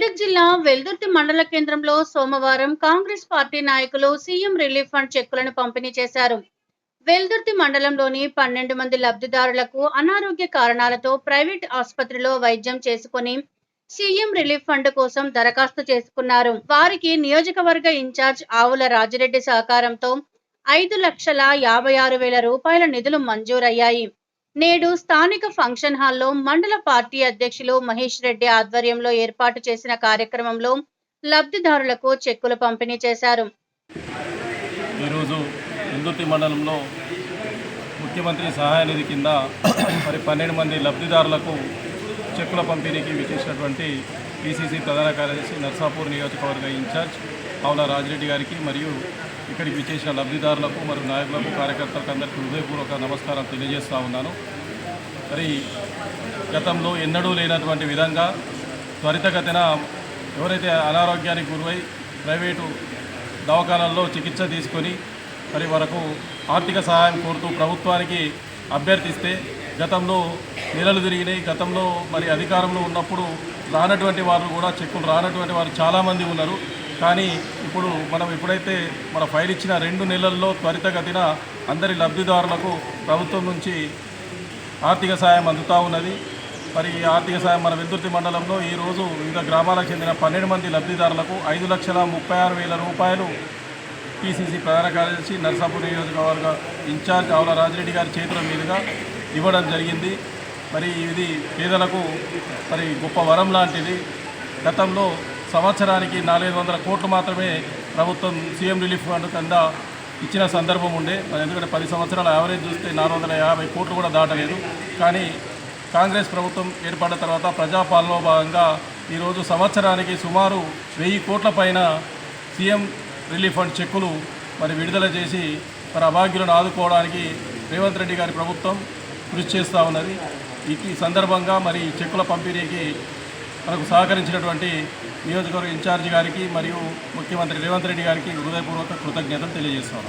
మెదక్ జిల్లా వెల్దుర్తి మండల కేంద్రంలో సోమవారం కాంగ్రెస్ పార్టీ నాయకులు సీఎం రిలీఫ్ ఫండ్ చెక్కులను పంపిణీ చేశారు. వెల్దుర్తి మండలంలోని 12 మంది లబ్ధిదారులకు అనారోగ్య కారణాలతో ప్రైవేట్ ఆసుపత్రిలో వైద్యం చేసుకుని సీఎం రిలీఫ్ ఫండ్ కోసం దరఖాస్తు చేసుకున్నారు. వారికి నియోజకవర్గ ఇన్ఛార్జ్ ఆవుల రాజిరెడ్డి సహకారంతో 5,56,000 రూపాయల నిధులు మంజూరయ్యాయి. నేడు స్థానిక ఫంక్షన్ హాల్లో మండల పార్టీ అధ్యక్షులు మహేష్ రెడ్డి ఆధ్వర్యంలో ఏర్పాటు చేసిన కార్యక్రమంలో లబ్ధిదారులకు చెక్కులు పంపిణీ చేశారు. ఈరోజు వెల్దుర్తి మండలంలో ముఖ్యమంత్రి సహాయ నిధి కింద మరి 12 మంది లబ్ధిదారులకు చెక్కుల పంపిణీకి విచ్చేసినటువంటి పిసిసి ప్రధాన కార్యదర్శి నర్సాపూర్ నియోజకవర్గ ఇన్ఛార్జ్ ఆవుల రాజిరెడ్డి గారికి మరియు ఇక్కడికి విచ్చేసిన లబ్ధిదారులకు మరియు నాయకులకు కార్యకర్తలకు అందరికీ హృదయపూర్వక నమస్కారం తెలియజేస్తూ ఉన్నాను. మరి గతంలో ఎన్నడూ లేనటువంటి విధంగా త్వరితగతిన ఎవరైతే అనారోగ్యానికి గురై ప్రైవేటు దవాఖానాల్లో చికిత్స తీసుకొని మరి వరకు ఆర్థిక సహాయం కోరుతూ ప్రభుత్వానికి అభ్యర్థిస్తే గతంలో నెలలు తిరిగినాయి. గతంలో మరి అధికారంలో ఉన్నప్పుడు రానటువంటి వారు కూడా చెక్కులు రానటువంటి వారు చాలామంది ఉన్నారు. కానీ ఇప్పుడు మనం ఎప్పుడైతే మన ఫైల్ ఇచ్చిన 2 నెలల్లో త్వరితగతిన అందరి లబ్ధిదారులకు ప్రభుత్వం నుంచి ఆర్థిక సాయం అందుతూ ఉన్నది. మరి ఈ ఆర్థిక సాయం మన వెల్దుర్తి మండలంలో ఈరోజు వివిధ గ్రామాలకు చెందిన 12 మంది లబ్ధిదారులకు 5,36,000 రూపాయలు పిసిసి ప్రధాన కార్యదర్శి నర్సాపూర్ నియోజకవర్గ ఇన్ఛార్జ్ ఆవుల రాజిరెడ్డి గారి చేతుల మీదుగా ఇవ్వడం జరిగింది. మరి ఇది పేదలకు మరి గొప్ప వరం లాంటిది. గతంలో సంవత్సరానికి 400 కోట్లు మాత్రమే ప్రభుత్వం సీఎం రిలీఫ్ ఫండ్ కింద ఇచ్చిన సందర్భం ఉండే. ఎందుకంటే 10 సంవత్సరాల యావరేజ్ చూస్తే 450 కోట్లు కూడా దాటలేదు. కానీ కాంగ్రెస్ ప్రభుత్వం ఏర్పడిన తర్వాత ప్రజాపాలనలో భాగంగా ఈరోజు సంవత్సరానికి సుమారు 1000 కోట్ల పైన సీఎం రిలీఫ్ ఫండ్ చెక్కులు మరి విడుదల చేసి మరి అభాగ్యులను ఆదుకోవడానికి రేవంత్ రెడ్డి గారి ప్రభుత్వం కృషి చేస్తూ ఉన్నది. ఈ సందర్భంగా మరి చెక్కుల పంపిణీకి మనకు సహకరించినటువంటి నియోజకవర్గ ఇన్ఛార్జి గారికి మరియు ముఖ్యమంత్రి రేవంత్ రెడ్డి గారికి హృదయపూర్వక కృతజ్ఞతలు తెలియజేస్తాను.